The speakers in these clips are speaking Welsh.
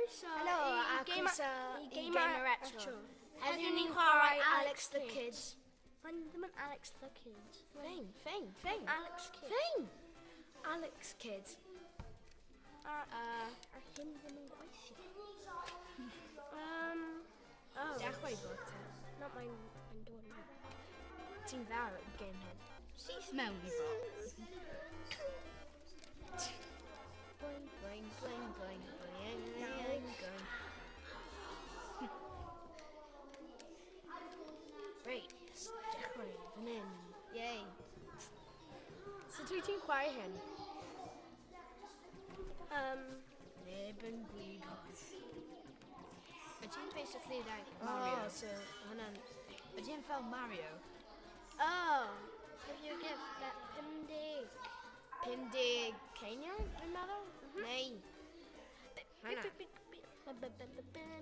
Helo, ac oes i gamer eto. Heddiw ni'n chwarae Alex the Kid. Mae'n ddim yn Alex the Kid. Fein. Alex Kid. Fein. Alex Kid. A hyn ddim yn gweithio. Dechrau fod te. Na, mae'n dod yn. Ti'n ddar yn gêm hyn. Syth mewn i fo. Bling. Reit, dechrau fan hyn. Yay. Sut wyt ti'n chwarae hyn? Neb yn gwybod. Ydy'n basically like Mario? So hwnna'n... Ydy'n fel Mario? If you give that 50. 50 ceiniog, dwi'n meddwl? Neu... Hana.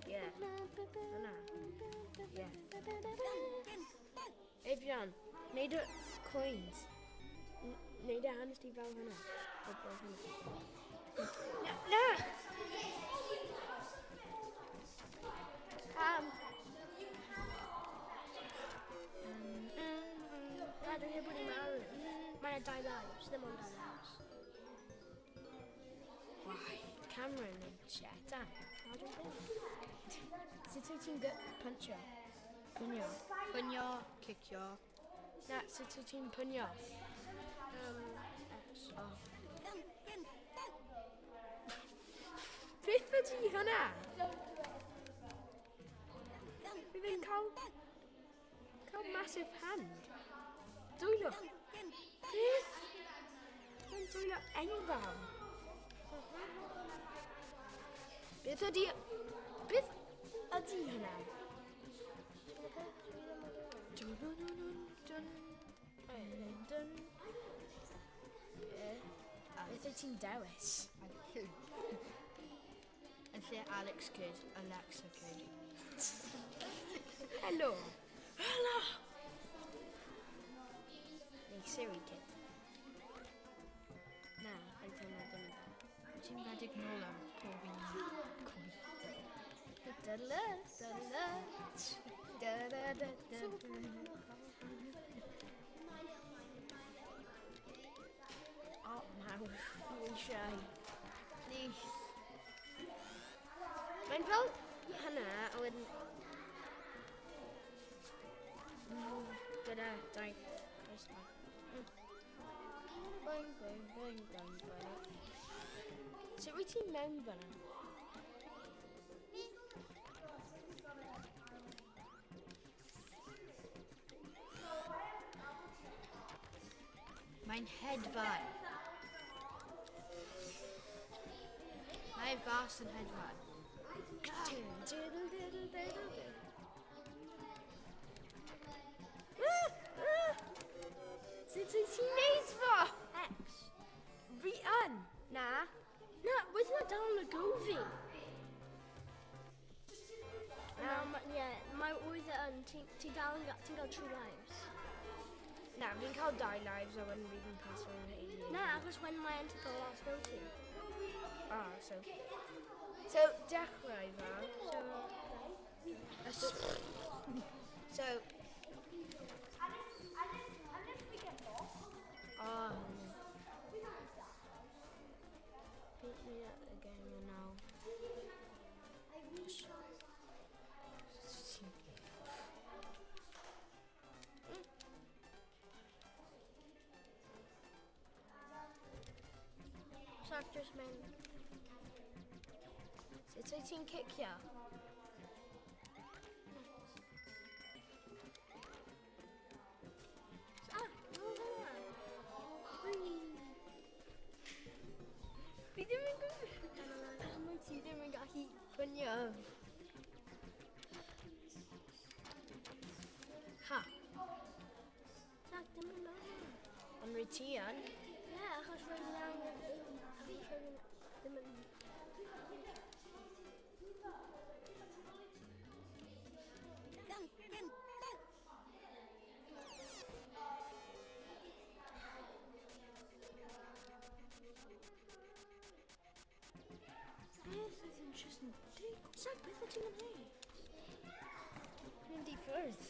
Ie. Hana. Ie. Efion, neud y coins. Neud y hannes ti fel hynna. Na! Na, dwi'n heb wedi marw. Mae'n 2 lives, ddim ond 2 lives. Wai, Cameron yn chat a. Na, dwi'n ddim. Sut wyt ti'n puncho? Pwnio? Pwnio, cicio. Na, sut wyt ti'n pwnio? X. Beth ydi hynna? Bydd e'n cael massive hand. Dwylo. Beth? Mae'n dwylo enfawr. Beth ydi hynna? Beth wyt ti'n dewis? Yn lle Alex Kid, Alexa Kid. Helo. Neu Siri Kid. Na, rhaid hwnna ddim yn dda. Ti'n redig nôl am pob un cwy. O, mawr, fi'n siai. Please. Mae'n fel hynna, a wedyn... Gyda 2 croesma. Bang. Sut wyt ti'n mewn fyna? Mae'n hedfan. Mae fas yn hedfan. Sut wyt ti'n neud fo? X. Fi yn? Na. Na, wedd yna dal yn y gofi. Mae oedd yn, ti'n cael 2 lives. Na, fi'n cael 2 lives a wedyn fi'n paso yn hyn. Na, achos when mae'n to go last gofi. So dechrau fa. So... Beat me at the game now. Shark just mynd. Sut wyt ti'n cicio? Fi ddim yn gwybod. Mae ti ddim yn gallu pwnio. Ha? Na, ddim yn meddwl. Ond rwy ti yn? Ie, achos rwy'n iawn. Achos rwy'n ddim yn... Beth ydyn just yn Sag, beth wyt ti'n gwneud? Mynd i ffwrdd.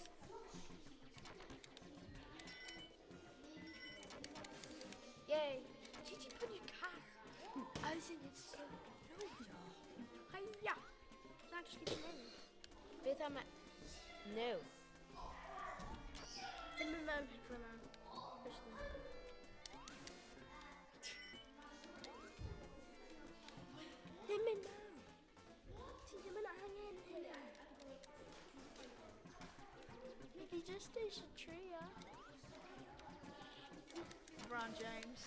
Yay. Ti di prynu car? As in it's so... Haia! Na, just leave it alone. Beth am... No. Ddim yn mewn for now. Ddim yn mewn. Ti ddim yn angen hynna. If you just eisiau trio. LeBron James.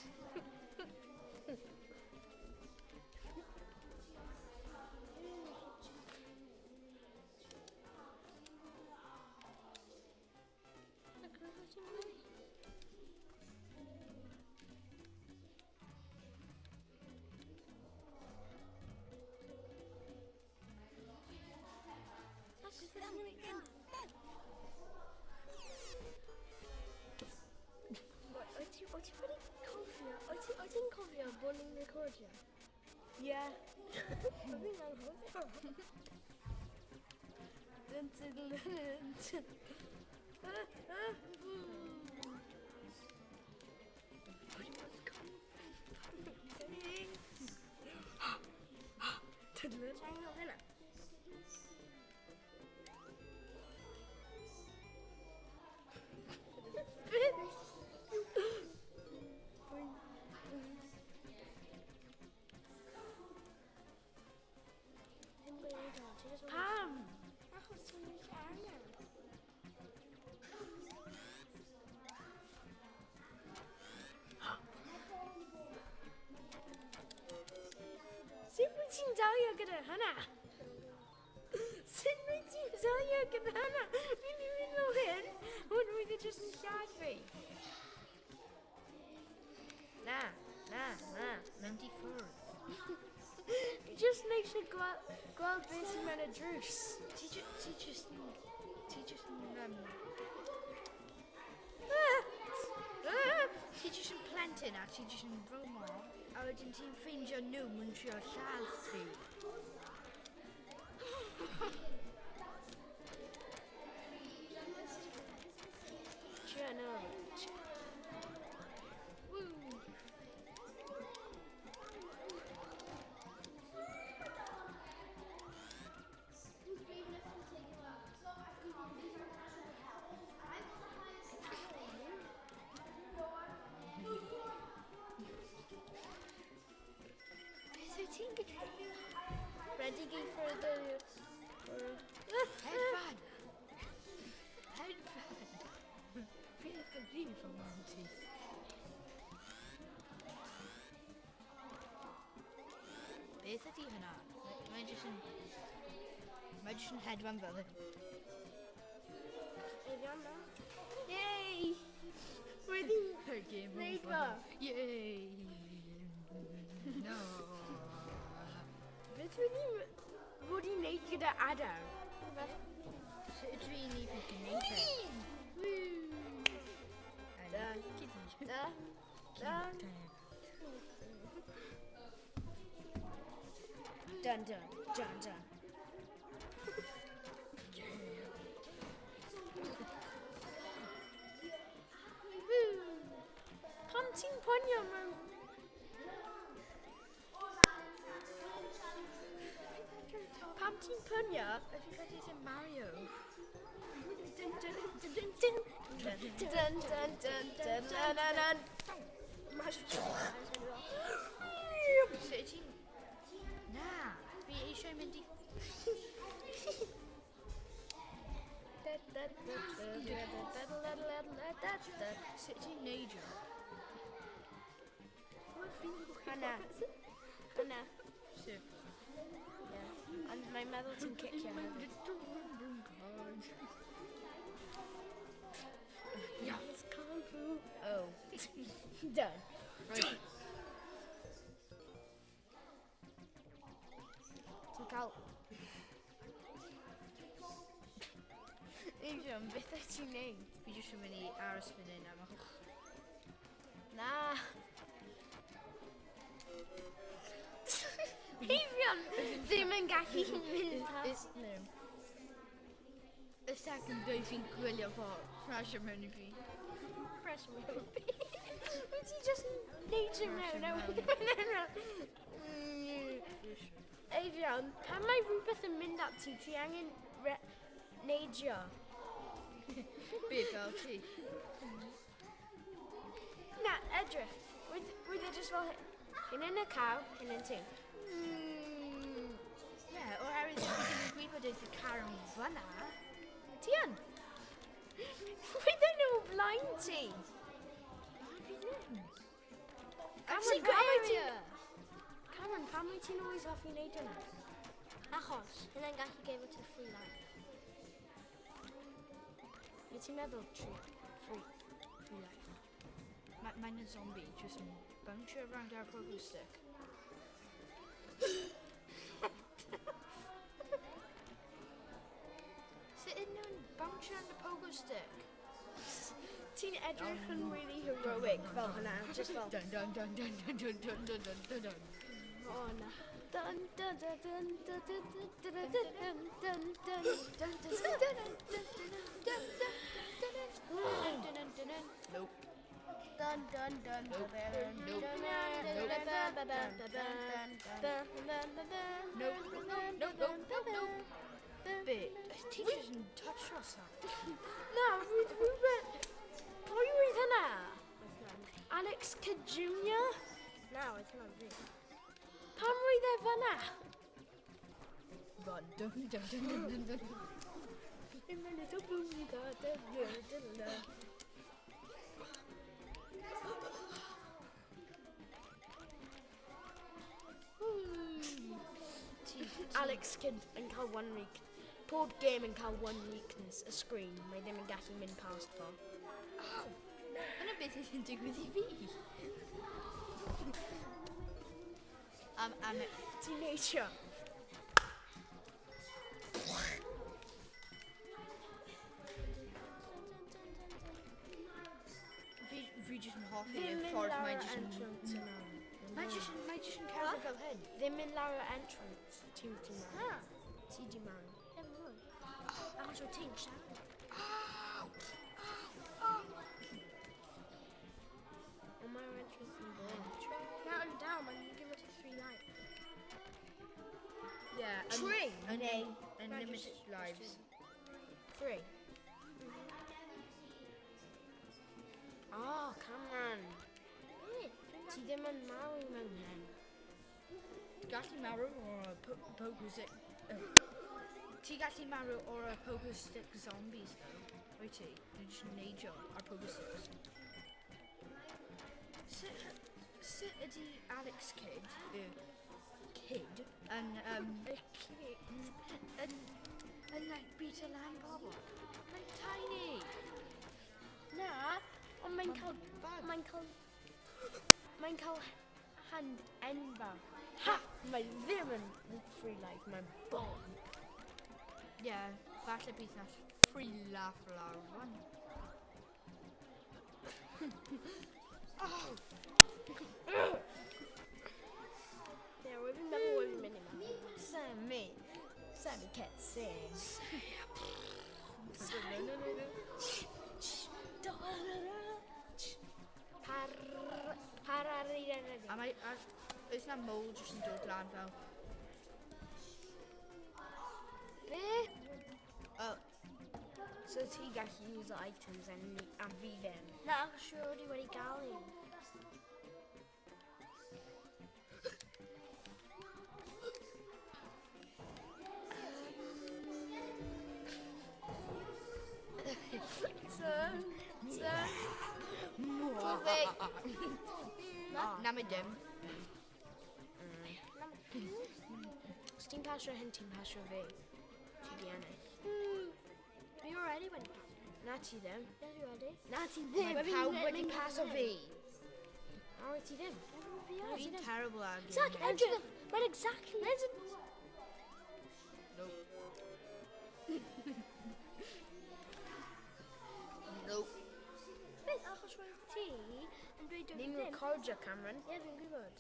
Wyt ti'n cofio bod ni'n recordio? Ie. Fi'n anghofio. Dun, dun, dun, dun. Tydlyd. Sa'n nhw hynna? Pam? Achos ti'n eich angen. Sut wyt ti'n dalio gyda hynna? Sut wyt ti'n dalio gyda hynna? Fi'n mynd o hyn, hwn wyt ti jyst yn lladd fi. Na, na, na, mynd i ffwrdd. Fi jyst yn eisiau gweld beth sy'n mewn y drws. Ti just yn... Ti just yn plentyn a ti just yn romo. A wedyn ti'n ffeindio nhw yn trio lladd ti. Trio nhw. Ready for the... Hedfan! Hedfan! Fi'n believe yn mewn ti. Beth ydy hynna? Mae'n jyst yn... Mae'n jyst yn hedfan fel hyn. Efion na. Yay! Wedi Game wneud over. fo. Yay! No! Beth wedi fod i wneud gyda Adam? Sut ydw i'n ei fod yn neud e? Da, da, da. Dun, dun, dun, dun. Pam ti'n poenio mewn... Pam ti'n poenio? Fi'n credu ddim Mario. Dun, dun, dun, dun, dun. Dun, dun, dun, dun, dun, dun, dun, dun. Sut ti'n... Na! Fi eisiau mynd i... Sut ti'n neud o? Hynna. Hynna. Sut? Ond mae'n meddwl ti'n cicio hefyd. Yes, Kung Fu. Oh. Done. Right. Ti'n cael... Eifion, beth wyt ti'n neud? Fi jyst yn mynd i aros fan hyn am hwch. Na. Eifion ddim yn gallu mynd past nhw. Y second day fi'n gwylio fo, crasio mewn I fi. Press me. Wyt ti just neud yn mewn? Eifion, pan mae rhywbeth yn mynd at ti, ti angen neidio. Be fel ti? Na, edrych. Wyt e just fel hyn yn y caw, hyn yn ti. Ie, oherwydd fi ddim yn gwybod oedd y car yn fanna. Ti yn? Wyt nhw blaen ti? Fi ddim. Cameron, pam wyt ti... Cameron, pam wyt ti'n always hoffi wneud yna? Achos, hynna'n gallu gefo ti free life. Wyt ti'n meddwl free life? Mae'n y zombie, just yn bounce around our pogo stick. Sut ydyn nhw'n bounce around the pogo stick? Ti'n edrych yn really heroic fel hynna, just fel... Dun dun dun dun dun dun dun dun dun dun dun. O na. Dun dun dun dun dun dun dun dun dun dun dun dun dun dun. Nope. Dun dun dun Nope. Be, ti jyst yn touch us up. Na, rhywbeth... Pwy oedd hynna? Alex Kidd Jr? Na, oedd hynna'n fi. Pam roedd e fyna? Dun dun dun dun dun dun dun. In my little blue garden. Alex Kidd yn cael one week. Pob game yn cael one weakness, a screen. Mae ddim yn gallu mynd past fo. Yna beth sy'n digwydd I fi. Ti'n neisio? Fi jyst yn hoffi Ddim y mynd ffordd lawr mae y jyst yn... entrance yna. Mae jyst yn cerdded fel hyn. Ddim mynd lawr y entrance. Ti di marw. Ti di marw. Ddim mwy. Achos o ti'n siarad. Ond mae'r entrance yn bod. Na, ond dal, mae'n gefo ti free life. Yeah. Tree? Neu Unlimited lives. free? Oh, Cameron. Ti ddim yn marw mewn hyn. Gallu marw o'r pogo stick... Ti gallu marw o'r pogo stick zombies though. Wyt ti? Dwi'n jyst yn neidio ar pogo sticks. Sut ydi Alex Kidd, Kidd, yn like beta lan bobl? Mae'n tiny. Na, ond mae'n cael... Bag. Mae'n cael hand enfawr. Ha! Mae ddim yn free life, mae'n bon. Yeah, falle bydd na free laugh lawr fan. Ie, wyf fi'n meddwl wyf fi'n mynd I mewn. Sammy can't sing. A mae... Oes na mold jyst yn dod lan fel... Be? Oh, So ti gallu use items a fi ddim. Na, achos siwr wedi wedi gael un. na mae dim. Os ti'n pasio hyn, ti'n pasio fi. Ti di ennill. Fi already wedi gael. Na ti ddim. Ie, fi wedi. Na ti ddim. Mae pawb wedi paso fi. O, ti ddim. Fi'n terrible ag Zac, edrych, mae'n exactly... Nope. Beth, achos roedd ti yn dweud Ddim oedd recordio, Cameron. Ie, dwi'n gwybod.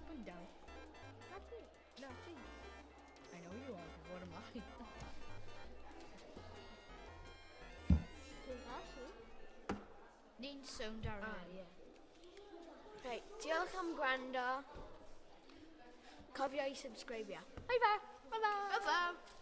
Put down. Na ti. No, see. I know you are, but what am I? Dwi'n gallu. Ni'n sownd ar Ah, hyn. ie. Reit, diolch am gwrando. Cofio i subscribio. Bye bye. Bye bye. Bye bye.